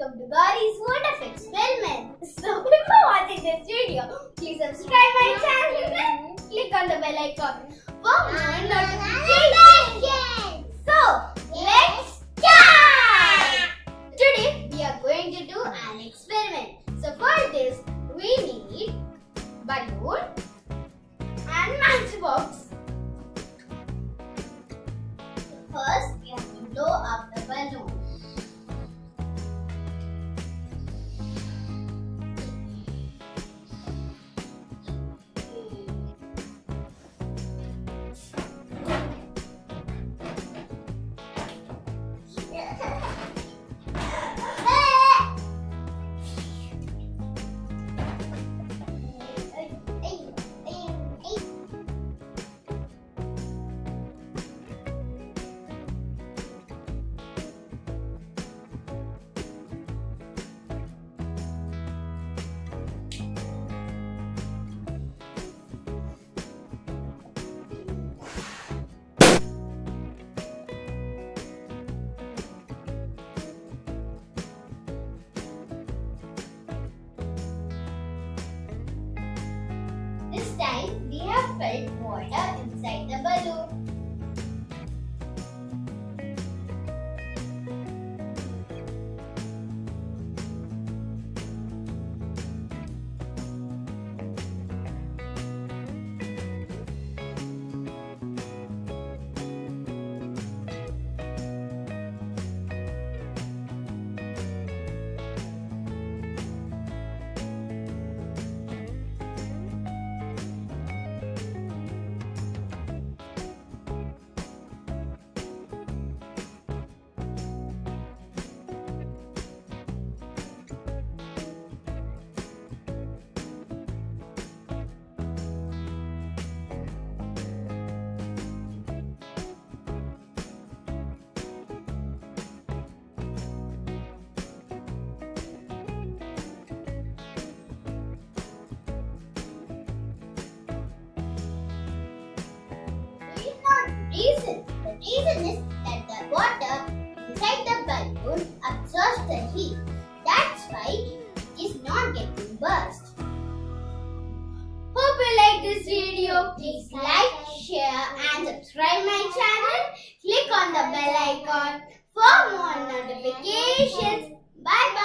welcome to Gauri's Wonderful Experiment. So before watching this video, please subscribe my channel and click on the bell icon for more notifications. So let's start! Today we are going to do an experiment. So for this we need balloon and matchbox. First we have to blow up the balloon. This time we have filled water inside the balloon. The reason is that the water inside the balloon absorbs the heat. That's why it is not getting burst. Hope you like this video. Please like, share and subscribe my channel. Click on the bell icon for more notifications. Bye bye.